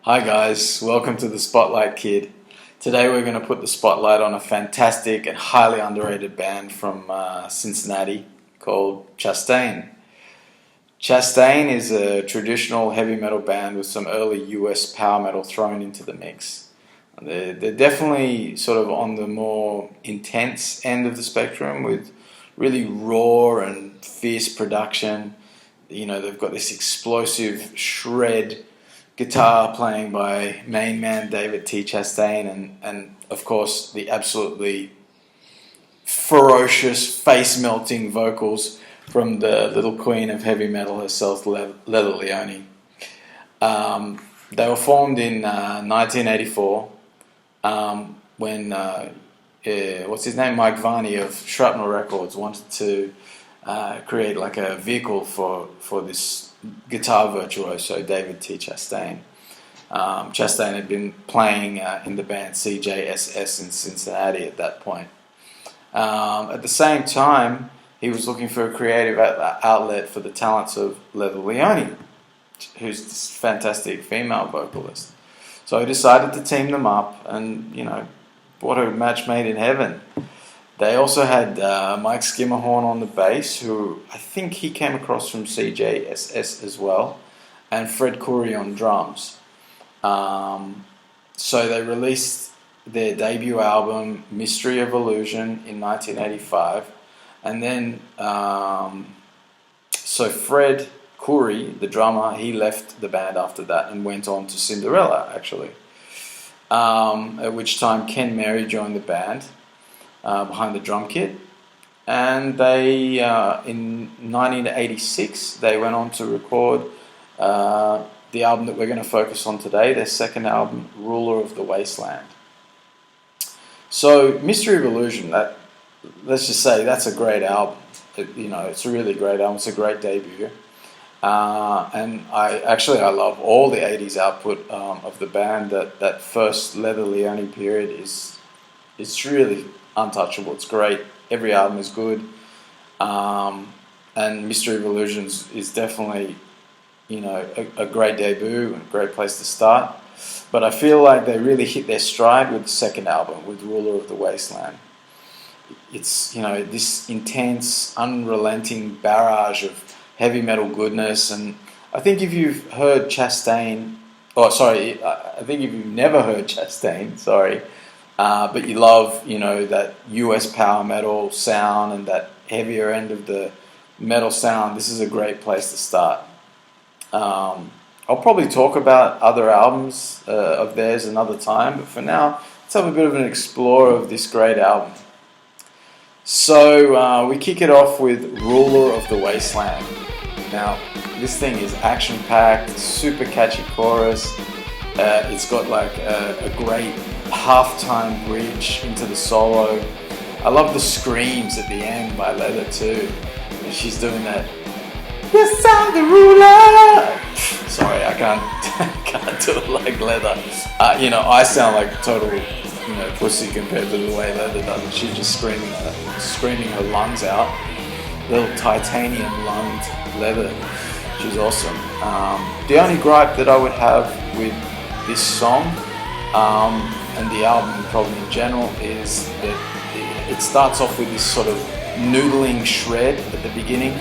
Hi guys, welcome to the Spotlight Kid. Today we're going to put the spotlight on a fantastic and highly underrated band from Cincinnati called Chastain. Chastain is a traditional heavy metal band with some early US power metal thrown into the mix. They're definitely sort of on the more intense end of the spectrum with really raw and fierce production. You know, they've got this explosive shred guitar playing by main man David T. Chastain and of course the absolutely ferocious, face-melting vocals from the little queen of heavy metal herself, Leather Leone. They were formed in 1984 when what's his name, Mike Varney of Shrapnel Records wanted to create like a vehicle for this guitar virtuoso, David T. Chastain. Chastain had been playing in the band CJSS in Cincinnati at that point. At the same time, he was looking for a creative outlet for the talents of Leather Leone, who's this fantastic female vocalist. So he decided to team them up, and what a match made in heaven. They also had Mike Skimmerhorn on the bass, who I think he came across from CJSS as well, and Fred Coury on drums. So they released their debut album, Mystery of Illusion, in 1985. And then, so Fred Coury, the drummer, he left the band after that and went on to Cinderella, actually. At which time Ken Mary joined the band. Behind the drum kit, and they in 1986 they went on to record the album that we're going to focus on today, their second album, Ruler of the Wasteland. So Mystery of Illusion, let's just say that's a great album. It's a really great album. It's a great debut, and I love all the 80s output of the band. That first Leather Leone period it's really untouchable. It's great. Every album is good, and Mystery of Illusions is definitely, a great debut and a great place to start. But I feel like they really hit their stride with the second album, with Ruler of the Wasteland. It's this intense, unrelenting barrage of heavy metal goodness, and I think if you've heard Chastain, I think if you've never heard Chastain, but you love, that US power metal sound and that heavier end of the metal sound, this is a great place to start. I'll probably talk about other albums of theirs another time, but for now, let's have a bit of an explore of this great album. So we kick it off with Ruler of the Wasteland. Now, this thing is action-packed, super catchy chorus. It's got like a great halftime bridge into the solo. I love the screams at the end by Leather too. She's doing that. Yes, I'm the ruler. Sorry, I can't do it like Leather. I sound like total pussy compared to the way Leather does it. She's just screaming her lungs out. Little titanium lunged Leather. She's awesome. The only gripe that I would have with this song and the album probably in general is that it starts off with this sort of noodling shred at the beginning,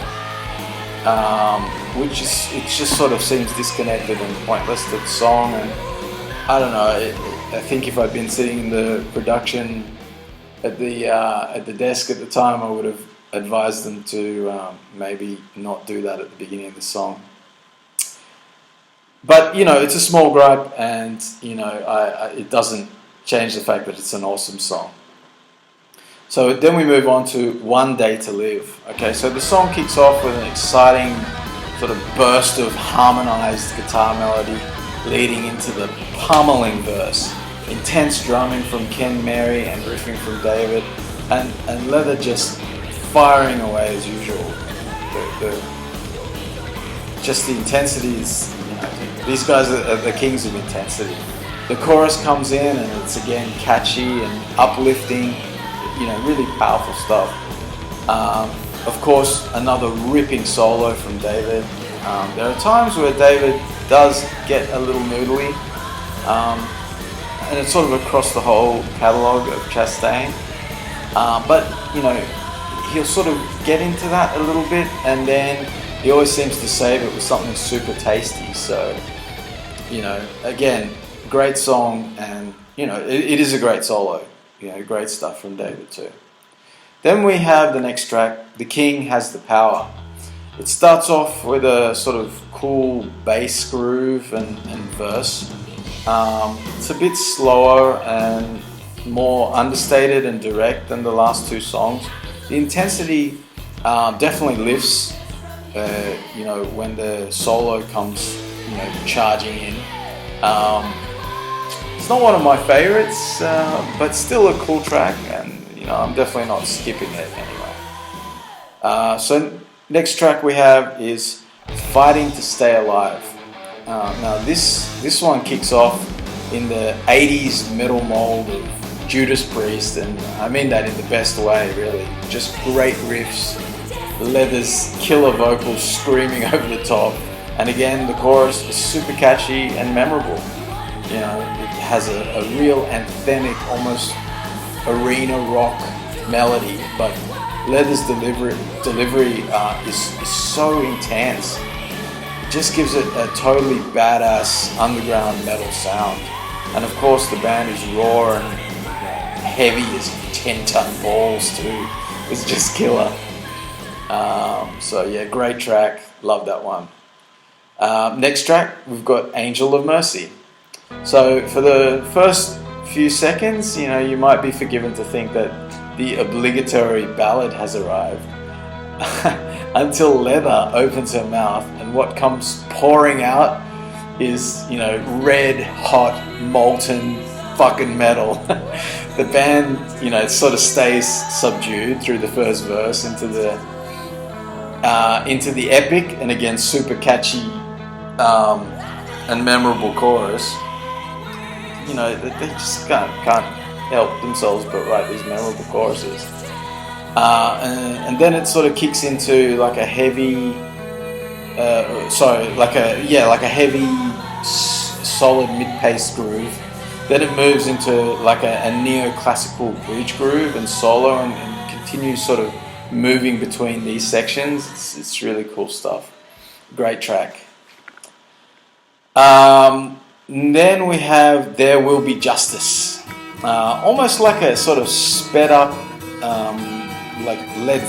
which it just sort of seems disconnected and pointless to the song. And I don't know. I think if I'd been sitting in the production at the desk at the time, I would have advised them to maybe not do that at the beginning of the song. But it's a small gripe, and it doesn't change the fact that it's an awesome song. So then we move on to One Day to Live. Okay, so the song kicks off with an exciting sort of burst of harmonized guitar melody leading into the pummeling verse. Intense drumming from Ken Mary and riffing from David, and Leather just firing away as usual. The intensity is, these guys are the kings of intensity. The chorus comes in and it's again catchy and uplifting, really powerful stuff. Of course, another ripping solo from David. There are times where David does get a little noodly, and it's sort of across the whole catalogue of Chastain. But he'll sort of get into that a little bit, and then he always seems to save it with something super tasty. So, again, great song, and it is a great solo. Great stuff from David too. Then we have the next track, The King Has the Power. It starts off with a sort of cool bass groove and verse. It's a bit slower and more understated and direct than the last two songs. The intensity definitely lifts, when the solo comes, charging in. It's not one of my favorites, but still a cool track, and I'm definitely not skipping it anyway. So next track we have is Fighting to Stay Alive. Now this one kicks off in the 80s metal mold of Judas Priest, and I mean that in the best way, really. Just great riffs, Leather's killer vocals screaming over the top, and again the chorus is super catchy and memorable. It has a real anthemic, almost arena rock melody, but Leather's delivery is so intense. It just gives it a totally badass underground metal sound. And of course the band is raw and heavy as 10-ton balls too. It's just killer. So yeah, great track. Love that one. Next track, we've got Angel of Mercy. So for the first few seconds, you might be forgiven to think that the obligatory ballad has arrived. Until Leather opens her mouth, and what comes pouring out is, red hot molten fucking metal. The band, sort of stays subdued through the first verse into the epic and again super catchy and memorable chorus. They just can't help themselves but write these memorable choruses. And then it sort of kicks into like a heavy, solid mid-paced groove. Then it moves into like a neo-classical bridge groove and solo, and continues sort of moving between these sections. It's really cool stuff. Great track. Then we have There Will Be Justice. Almost like a sort of sped up, like Led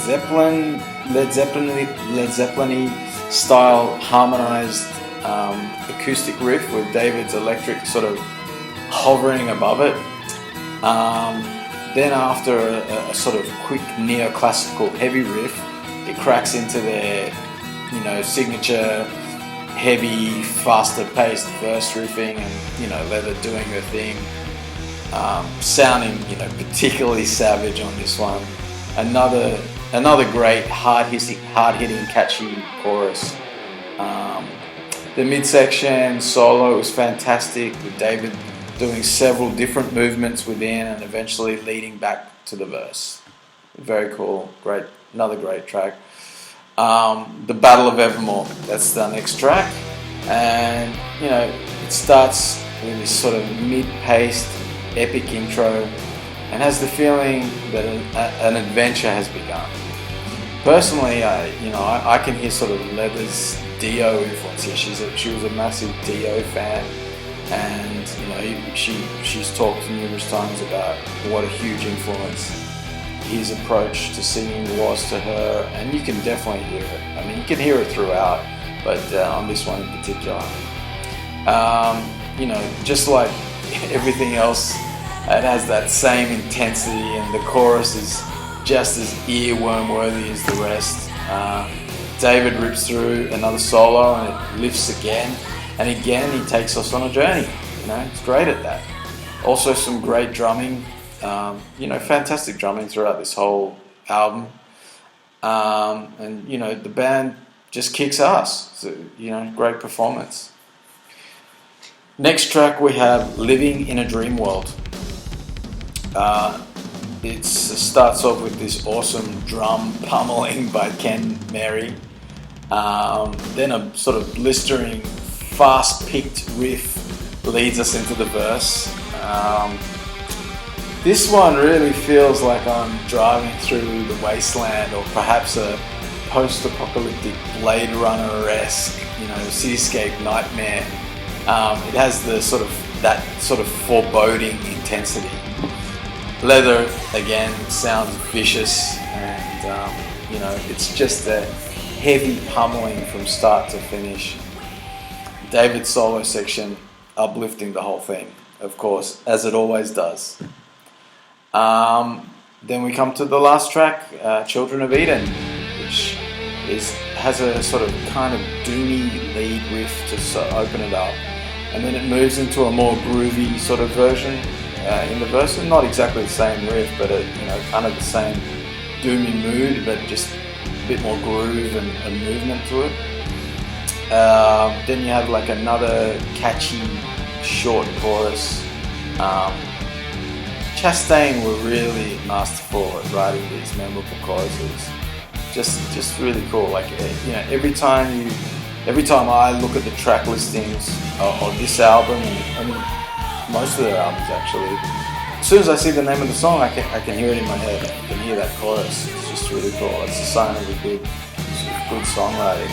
Zeppelin-y style harmonized acoustic riff with David's electric sort of hovering above it. Then after a sort of quick neoclassical heavy riff, it cracks into their, signature heavy, faster paced verse riffing, and Leather doing her thing, sounding particularly savage on this one. Another great hard hitting, catchy chorus. The midsection solo was fantastic, with David doing several different movements within and eventually leading back to the verse. Very cool, another great track. The Battle of Evermore, that's the next track, and it starts with this sort of mid-paced epic intro and has the feeling that an adventure has begun. Personally, I can hear sort of Leather's Dio influence here. She was a massive Dio fan, and she's talked numerous times about what a huge influence his approach to singing was to her, and you can definitely hear it. I mean, you can hear it throughout, but on this one in particular, just like everything else, it has that same intensity, and the chorus is just as earworm worthy as the rest. David rips through another solo, and it lifts again, and again he takes us on a journey. It's great at that. Also some great drumming, fantastic drumming throughout this whole album. And the band just kicks ass. So, great performance. Next track we have Living in a Dream World. It starts off with this awesome drum pummeling by Ken Mary. Then a sort of blistering, fast-picked riff leads us into the verse. This one really feels like I'm driving through the wasteland, or perhaps a post-apocalyptic Blade Runner-esque, cityscape nightmare. It has that sort of foreboding intensity. Leather again sounds vicious, and it's just a heavy pummeling from start to finish. David's solo section uplifting the whole thing, of course, as it always does. Then we come to the last track, Children of Eden, which has a sort of kind of doomy lead riff to open it up, and then it moves into a more groovy sort of version in the verse. Not exactly the same riff, but kind of the same doomy mood, but just a bit more groove and movement to it. Then you have like another catchy short chorus. Chastain were really masterful at writing these memorable choruses. Just really cool. Like every time I look at the track listings of this album and most of their albums actually, as soon as I see the name of the song, I can hear it in my head. I can hear that chorus. It's just really cool. It's a sign of a good songwriting.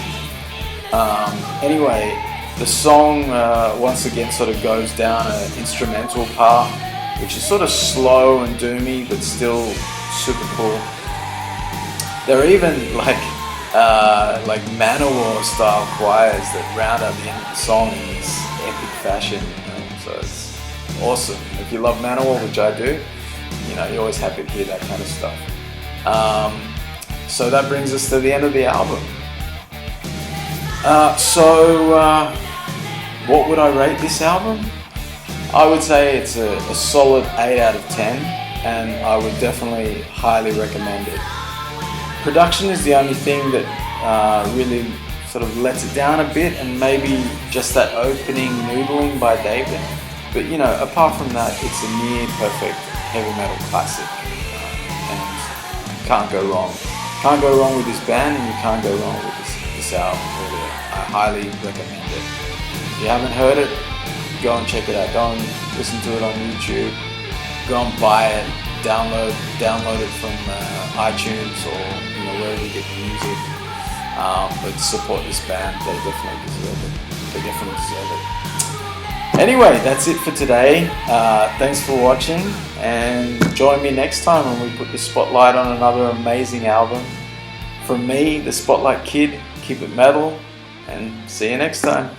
Anyway, the song once again sort of goes down an instrumental path, which is sort of slow and doomy, but still super cool. There are even like Manowar style choirs that round out the end of the song in this epic fashion. So it's awesome. If you love Manowar, which I do, you're always happy to hear that kind of stuff. So that brings us to the end of the album. What would I rate this album? I would say it's a solid 8 out of 10, and I would definitely highly recommend it. Production is the only thing that really sort of lets it down a bit, and maybe just that opening noodling by David. But apart from that, it's a near perfect heavy metal classic, and can't go wrong. Can't go wrong with this band, and you can't go wrong with this album. Really, I highly recommend it. If you haven't heard it, go and check it out. Go and listen to it on YouTube. Go and buy it. Download it from iTunes or wherever you get your music. But support this band. They definitely deserve it. Anyway, that's it for today. Thanks for watching, and join me next time when we put the spotlight on another amazing album. From me, the Spotlight Kid, keep it metal, and see you next time.